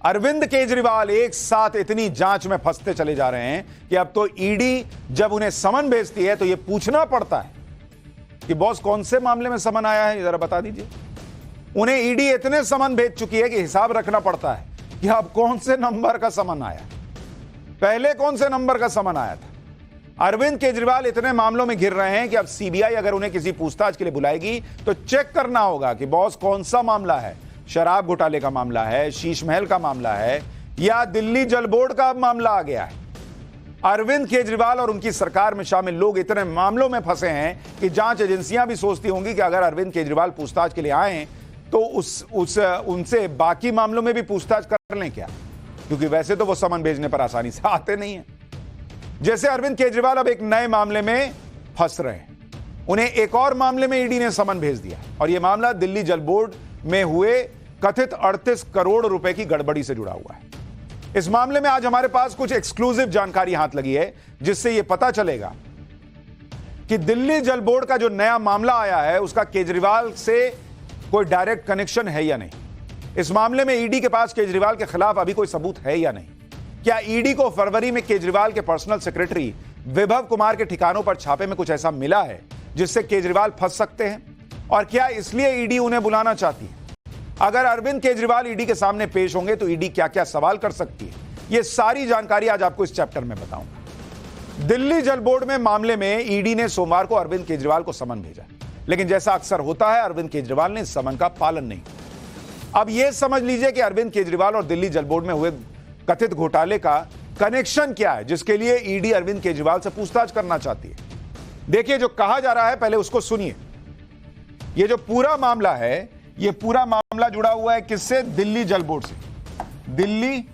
अरविंद केजरीवाल एक साथ इतनी जांच में फंसते चले जा रहे हैं कि अब तो ईडी जब उन्हें समन भेजती है तो यह पूछना पड़ता है कि बॉस कौन से मामले में समन आया है, जरा बता दीजिए। उन्हें ईडी इतने समन भेज चुकी है कि हिसाब रखना पड़ता है कि अब कौन से नंबर का समन आया, पहले कौन से नंबर का समन आया था। अरविंद केजरीवाल इतने मामलों में घिर रहे हैं कि अब सीबीआई अगर उन्हें किसी पूछताछ के लिए बुलाएगी तो चेक करना होगा कि बॉस कौन सा मामला है, शराब घोटाले का मामला है, शीश महल का मामला है, या दिल्ली जल बोर्ड का मामला आ गया है। अरविंद केजरीवाल और उनकी सरकार में शामिल लोग इतने मामलों में फंसे हैं कि जांच एजेंसियां भी सोचती होंगी कि अगर अरविंद केजरीवाल पूछताछ के लिए आए तो उनसे बाकी मामलों में भी पूछताछ कर लें क्या, क्योंकि वैसे तो वो समन भेजने पर आसानी से आते नहीं है। जैसे अरविंद केजरीवाल अब एक नए मामले में फंस रहे हैं, उन्हें एक और मामले में ईडी ने समन भेज दिया और यह मामला दिल्ली जल बोर्ड में हुए कथित 38 करोड़ रुपए की गड़बड़ी से जुड़ा हुआ है। इस मामले में आज हमारे पास कुछ एक्सक्लूसिव जानकारी हाथ लगी है जिससे यह पता चलेगा कि दिल्ली जल बोर्ड का जो नया मामला आया है उसका केजरीवाल से कोई डायरेक्ट कनेक्शन है या नहीं। इस मामले में ईडी के पास केजरीवाल के खिलाफ अभी कोई सबूत है या नहीं। क्या ईडी को फरवरी में केजरीवाल के पर्सनल सेक्रेटरी विभव कुमार के ठिकानों पर छापे में कुछ ऐसा मिला है जिससे केजरीवाल फंस सकते हैं, और क्या इसलिए ईडी उन्हें बुलाना चाहती है? अगर अरविंद केजरीवाल ईडी के सामने पेश होंगे तो ईडी क्या क्या सवाल कर सकती है, यह सारी जानकारी आज आपको इस चैप्टर में बताऊंगा। दिल्ली जल बोर्ड में मामले में ईडी ने सोमवार को अरविंद केजरीवाल को समन भेजा, लेकिन जैसा अक्सर होता है अरविंद केजरीवाल ने इस समन का पालन नहीं किया। अब यह समझ लीजिए कि अरविंद केजरीवाल और दिल्ली जल बोर्ड में हुए कथित घोटाले का कनेक्शन क्या है जिसके लिए ईडी अरविंद केजरीवाल से पूछताछ करना चाहती है। देखिए जो कहा जा रहा है पहले उसको सुनिए। यह जो पूरा मामला है, यह पूरा मामला जुड़ा हुआ है किससे? दिल्ली जल बोर्ड से। दिल्ली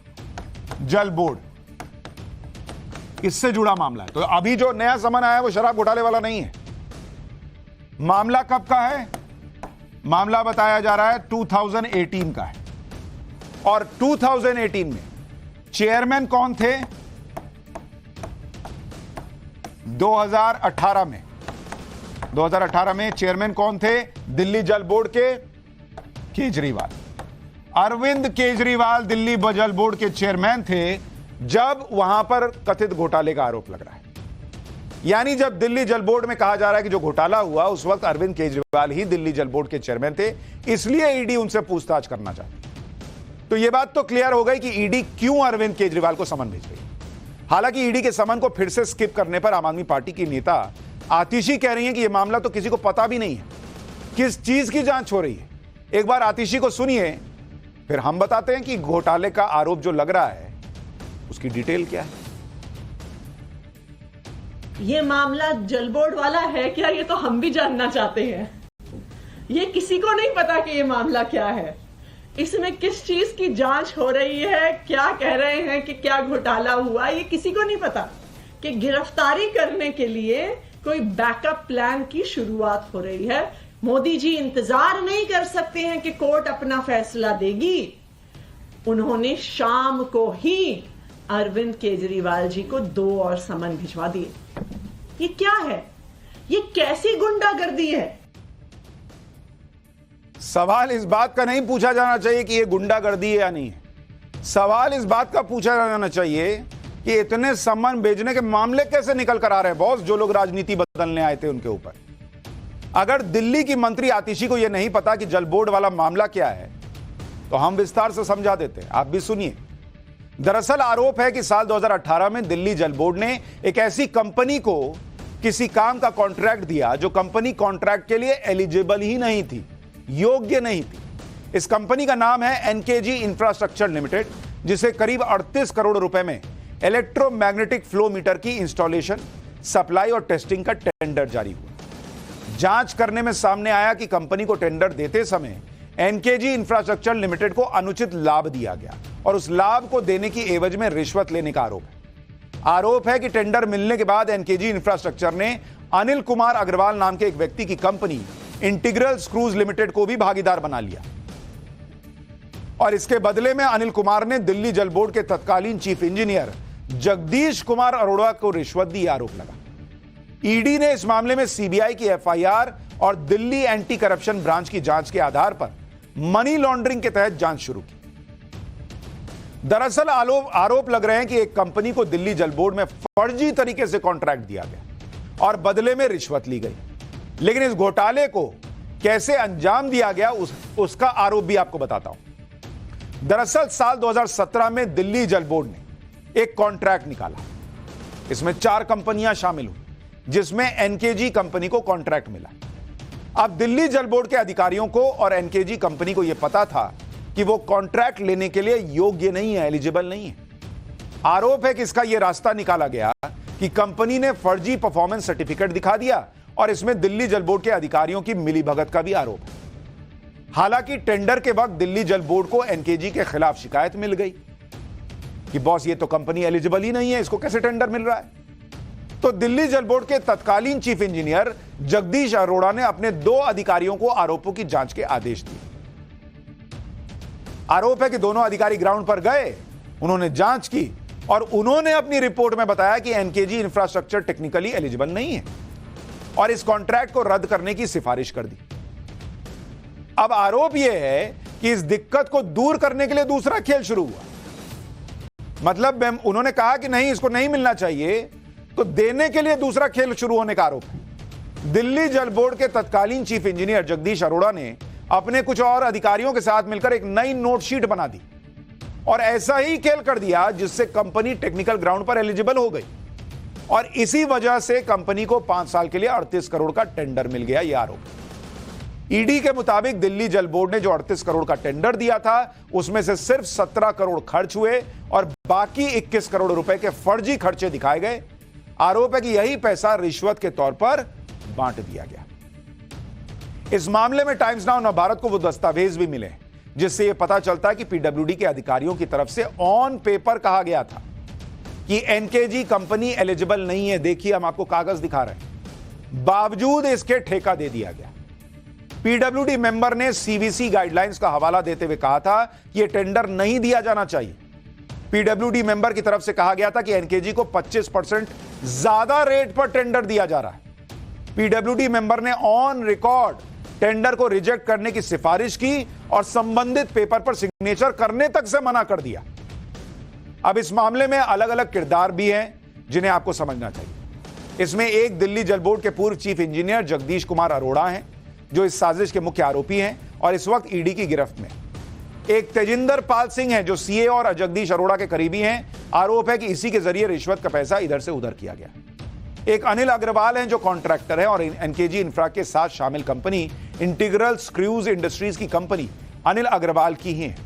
जल बोर्ड इससे जुड़ा मामला है। तो अभी जो नया समन आया है वो शराब घोटाले वाला नहीं है। मामला कब का है? मामला बताया जा रहा है 2018 का है, और 2018 में चेयरमैन कौन थे? 2018 में चेयरमैन कौन थे दिल्ली जल बोर्ड के? केजरीवाल। अरविंद केजरीवाल दिल्ली जल बोर्ड के चेयरमैन थे जब वहां पर कथित घोटाले का आरोप लग रहा है। यानी जब दिल्ली जल बोर्ड में कहा जा रहा है कि जो घोटाला हुआ उस वक्त अरविंद केजरीवाल ही दिल्ली जल बोर्ड के चेयरमैन थे, इसलिए ईडी उनसे पूछताछ करना चाहती। तो यह बात तो क्लियर हो गई कि ईडी क्यों अरविंद केजरीवाल को समन भेज रही है। हालांकि ईडी के समन को फिर से स्किप करने पर आम आदमी पार्टी की नेता आतिशी कह रही है कि यह मामला तो किसी को पता भी नहीं है किस चीज की जांच हो रही है। एक बार आतिशी को सुनिए, फिर हम बताते हैं कि घोटाले का आरोप जो लग रहा है उसकी डिटेल क्या है। ये मामला जल बोर्ड वाला है क्या, ये तो हम भी जानना चाहते हैं। ये किसी को नहीं पता कि ये मामला क्या है, इसमें किस चीज की जांच हो रही है, क्या कह रहे हैं कि क्या घोटाला हुआ, ये किसी को नहीं पता। कि गिरफ्तारी करने के लिए कोई बैकअप प्लान की शुरुआत हो रही है। मोदी जी इंतजार नहीं कर सकते हैं कि कोर्ट अपना फैसला देगी। उन्होंने शाम को ही अरविंद केजरीवाल जी को 2 और समन भिजवा दिए। ये क्या है? ये कैसी गुंडागर्दी है? सवाल इस बात का नहीं पूछा जाना चाहिए कि ये गुंडागर्दी है या नहीं है। सवाल इस बात का पूछा जाना चाहिए कि इतने सम्मान भेजने के मामले कैसे निकल कर आ रहे हैं बॉस, जो लोग राजनीति बदलने आए थे उनके ऊपर। अगर दिल्ली की मंत्री आतिशी को यह नहीं पता कि जल बोर्ड वाला मामला क्या है तो हम विस्तार से समझा देते हैं, आप भी सुनिए। दरअसल आरोप है कि साल 2018 में दिल्ली जल बोर्ड ने एक ऐसी कंपनी को किसी काम का कॉन्ट्रैक्ट दिया जो कंपनी कॉन्ट्रैक्ट के लिए एलिजिबल ही नहीं थी, योग्य नहीं थी। इस कंपनी का नाम है एनकेजी इंफ्रास्ट्रक्चर लिमिटेड, जिसे करीब 38 करोड़ रुपए में इलेक्ट्रोमैग्नेटिक फ्लो मीटर की इंस्टॉलेशन, सप्लाई और टेस्टिंग का टेंडर जारी हुआ। जांच करने में सामने आया कि कंपनी को टेंडर देते समय एनकेजी इंफ्रास्ट्रक्चर लिमिटेड को अनुचित लाभ दिया गया और उस लाभ को देने की एवज में रिश्वत लेने का आरोप है। आरोप है कि टेंडर मिलने के बाद एनकेजी इंफ्रास्ट्रक्चर ने अनिल कुमार अग्रवाल नाम के एक व्यक्ति की कंपनी इंटीग्रल स्क्रूज लिमिटेड को भी भागीदार बना लिया और इसके बदले में अनिल कुमार ने दिल्ली जल बोर्ड के तत्कालीन चीफ इंजीनियर जगदीश कुमार अरोड़ा को रिश्वत दी, आरोप लगा। ईडी ने इस मामले में सीबीआई की एफआईआर और दिल्ली एंटी करप्शन ब्रांच की जांच के आधार पर मनी लॉन्ड्रिंग के तहत जांच शुरू की। दरअसल आरोप लग रहे हैं कि एक कंपनी को दिल्ली जल बोर्ड में फर्जी तरीके से कॉन्ट्रैक्ट दिया गया और बदले में रिश्वत ली गई। लेकिन इस घोटाले को कैसे अंजाम दिया गया उसका आरोप भी आपको बताता हूं। दरअसल साल 2017 में दिल्ली जल बोर्ड ने एक कॉन्ट्रैक्ट निकाला। इसमें 4 कंपनियां शामिल हुई, जिसमें एनकेजी कंपनी को कॉन्ट्रैक्ट मिला। अब दिल्ली जल बोर्ड के अधिकारियों को और एनकेजी कंपनी को यह पता था कि वो कॉन्ट्रैक्ट लेने के लिए योग्य नहीं है, एलिजिबल नहीं है। आरोप है कि इसका यह रास्ता निकाला गया कि कंपनी ने फर्जी परफॉर्मेंस सर्टिफिकेट दिखा दिया और इसमें दिल्ली जल बोर्ड के अधिकारियों की मिलीभगत का भी आरोप है। हालांकि टेंडर के वक्त दिल्ली जल बोर्ड को एनकेजी के खिलाफ शिकायत मिल गई कि बॉस ये तो कंपनी एलिजिबल ही नहीं है, इसको कैसे टेंडर मिल रहा है। तो दिल्ली जल बोर्ड के तत्कालीन चीफ इंजीनियर जगदीश अरोड़ा ने अपने 2 अधिकारियों को आरोपों की जांच के आदेश दिए। आरोप है कि दोनों अधिकारी ग्राउंड पर गए, उन्होंने जांच की और उन्होंने अपनी रिपोर्ट में बताया कि एनकेजी इंफ्रास्ट्रक्चर टेक्निकली एलिजिबल नहीं है और इस कॉन्ट्रैक्ट को रद्द करने की सिफारिश कर दी। अब आरोप यह है कि इस दिक्कत को दूर करने के लिए दूसरा खेल शुरू हुआ। मतलब उन्होंने कहा कि नहीं, इसको नहीं मिलना चाहिए, तो देने के लिए दूसरा खेल शुरू होने का आरोप है। दिल्ली जल बोर्ड के तत्कालीन चीफ इंजीनियर जगदीश अरोड़ा ने अपने कुछ और अधिकारियों के साथ मिलकर एक नई नोटशीट बना दी और ऐसा ही खेल कर दिया जिससे कंपनी टेक्निकल ग्राउंड पर एलिजिबल हो गई और इसी वजह से कंपनी को 5 साल के लिए 38 करोड़ का टेंडर मिल गया। यह आरोप। ईडी के मुताबिक दिल्ली जल बोर्ड ने जो 38 करोड़ का टेंडर दिया था उसमें से सिर्फ 17 करोड़ खर्च हुए और बाकी 21 करोड़ रुपए के फर्जी खर्चे दिखाए गए। आरोप है कि यही पैसा रिश्वत के तौर पर बांट दिया गया। इस मामले में टाइम्स नाउ नवभारत को वो दस्तावेज भी मिले जिससे यह पता चलता है कि पीडब्ल्यूडी के अधिकारियों की तरफ से ऑन पेपर कहा गया था कि एनकेजी कंपनी एलिजिबल नहीं है। देखिए, हम आपको कागज दिखा रहे हैं, बावजूद इसके ठेका दे दिया गया। पीडब्ल्यूडी मेंबर ने सीवीसी गाइडलाइंस का हवाला देते हुए कहा था कि यह टेंडर नहीं दिया जाना चाहिए। पीडब्ल्यूडी मेंबर की तरफ से कहा गया था कि एनकेजी को 25% ज्यादा रेट पर टेंडर दिया जा रहा है। पीडब्ल्यूडी मेंबर ने ऑन रिकॉर्ड टेंडर को रिजेक्ट करने की सिफारिश की और संबंधित पेपर पर सिग्नेचर करने तक से मना कर दिया। अब इस मामले में अलग अलग किरदार भी हैं जिन्हें आपको समझना चाहिए। इसमें एक दिल्ली जल बोर्ड के पूर्व चीफ इंजीनियर जगदीश कुमार अरोड़ा हैं जो इस साजिश के मुख्य आरोपी हैं और इस वक्त ईडी की गिरफ्त में। एक तेजिंदर पाल सिंह है जो सीए और जगदीश अरोड़ा के करीबी हैं। आरोप है कि इसी के जरिए रिश्वत का पैसा इधर से उधर किया गया। एक अनिल अग्रवाल हैं जो कॉन्ट्रैक्टर है और एनकेजी इंफ्रा के साथ शामिल कंपनी इंटीग्रल स्क्रूज इंडस्ट्रीज की कंपनी अनिल अग्रवाल की ही है।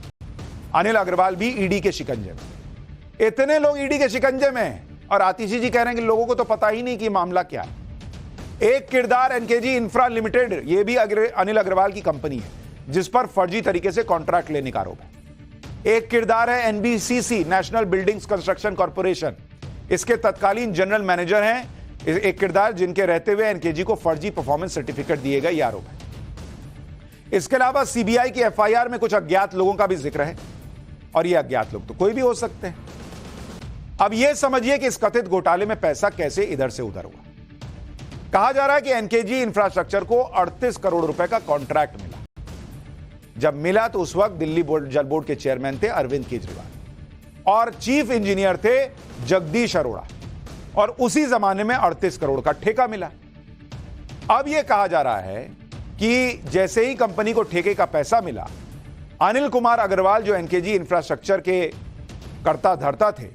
अनिल अग्रवाल भी ईडी के शिकंजे में। इतने लोग ईडी के शिकंजे में हैं और आतिशी जी कह रहे हैं कि लोगों को तो पता ही नहीं कि मामला क्या है। एक किरदार एनकेजी इंफ्रा लिमिटेड, यह भी अनिल अग्रवाल की कंपनी है जिस पर फर्जी तरीके से कॉन्ट्रैक्ट लेने का आरोप है। एक किरदार है NBCC, national buildings construction corporation, इसके तत्कालीन जनरल मैनेजर हैं। एक किरदार जिनके रहते हुए एनकेजी को फर्जी परफॉर्मेंस सर्टिफिकेट दिए गए, यह आरोप है। इसके अलावा सीबीआई की एफआईआर में कुछ अज्ञात लोगों का भी जिक्र है और ये अज्ञात लोग तो कोई भी हो सकते हैं। अब यह समझिए कि इस कथित घोटाले में पैसा कैसे इधर से उधर हुआ। कहा जा रहा है कि एनकेजी इंफ्रास्ट्रक्चर को 38 करोड़ रुपए का कॉन्ट्रैक्ट मिला। जब मिला तो उस वक्त दिल्ली जल बोर्ड के चेयरमैन थे अरविंद केजरीवाल और चीफ इंजीनियर थे जगदीश अरोड़ा और उसी जमाने में 38 करोड़ का ठेका मिला। अब यह कहा जा रहा है कि जैसे ही कंपनी को ठेके का पैसा मिला, अनिल कुमार अग्रवाल जो एनकेजी इंफ्रास्ट्रक्चर के कर्ता धर्ता थे,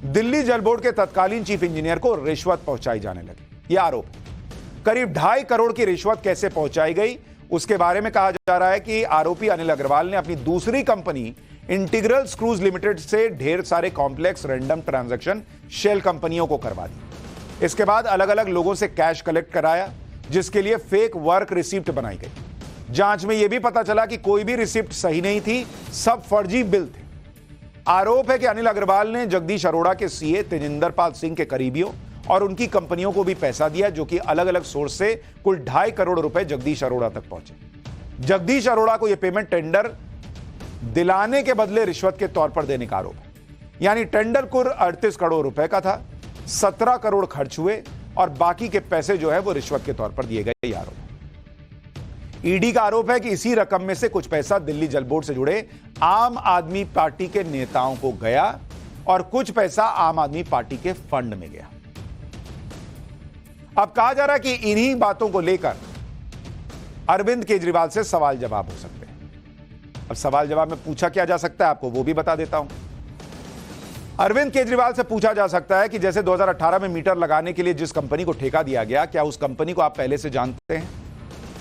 दिल्ली जल बोर्ड के तत्कालीन चीफ इंजीनियर को रिश्वत पहुंचाई जाने लगी। यह आरोप है। करीब 2.5 करोड़ की रिश्वत कैसे पहुंचाई गई उसके बारे में कहा जा रहा है कि आरोपी अनिल अग्रवाल ने अपनी दूसरी कंपनी इंटीग्रल स्क्रूज लिमिटेड से ढेर सारे कॉम्प्लेक्स रैंडम ट्रांजैक्शन शेल कंपनियों को करवा दी। इसके बाद अलग अलग लोगों से कैश कलेक्ट कराया जिसके लिए फेक वर्क रिसिप्ट बनाई गई। जांच में यह भी पता चला कि कोई भी रिसिप्ट सही नहीं थी, सब फर्जी बिल थे। आरोप है कि अनिल अग्रवाल ने जगदीश अरोड़ा के सीए तेजिंदर पाल सिंह के करीबियों और उनकी कंपनियों को भी पैसा दिया जो कि अलग अलग सोर्स से कुल 2.5 करोड़ रुपए जगदीश अरोड़ा तक पहुंचे। जगदीश अरोड़ा को यह पेमेंट टेंडर दिलाने के बदले रिश्वत के तौर पर देने का आरोप है। यानी टेंडर कुल 38 करोड़ रुपए का था, 17 करोड़ खर्च हुए और बाकी के पैसे जो है वो रिश्वत के तौर पर दिए गए। यह आरोप है। ईडी का आरोप है कि इसी रकम में से कुछ पैसा दिल्ली जल बोर्ड से जुड़े आम आदमी पार्टी के नेताओं को गया और कुछ पैसा आम आदमी पार्टी के फंड में गया। अब कहा जा रहा है कि इन्हीं बातों को लेकर अरविंद केजरीवाल से सवाल जवाब हो सकते हैं। अब सवाल जवाब में पूछा क्या जा सकता है, आपको वो भी बता देता हूं। अरविंद केजरीवाल से पूछा जा सकता है कि जैसे 2018 में मीटर लगाने के लिए जिस कंपनी को ठेका दिया गया, क्या उस कंपनी को आप पहले से जानते हैं?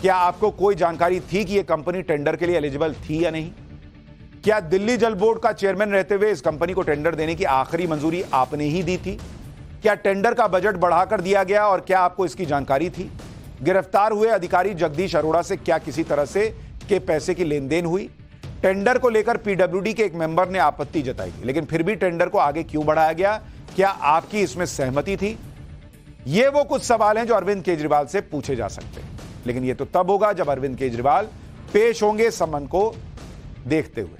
क्या आपको कोई जानकारी थी कि यह कंपनी टेंडर के लिए एलिजिबल थी या नहीं? क्या दिल्ली जल बोर्ड का चेयरमैन रहते हुए इस कंपनी को टेंडर देने की आखिरी मंजूरी आपने ही दी थी? क्या टेंडर का बजट बढ़ाकर दिया गया और क्या आपको इसकी जानकारी थी? गिरफ्तार हुए अधिकारी जगदीश अरोड़ा से क्या किसी तरह से के पैसे की लेन देन हुई? टेंडर को लेकर पीडब्ल्यूडी के एक मेंबर ने आपत्ति जताई थी, लेकिन फिर भी टेंडर को आगे क्यों बढ़ाया गया? क्या आपकी इसमें सहमति थी? ये वो कुछ सवाल हैं जो अरविंद केजरीवाल से पूछे जा सकते हैं, लेकिन ये तो तब होगा जब अरविंद केजरीवाल पेश होंगे समन को देखते हुए।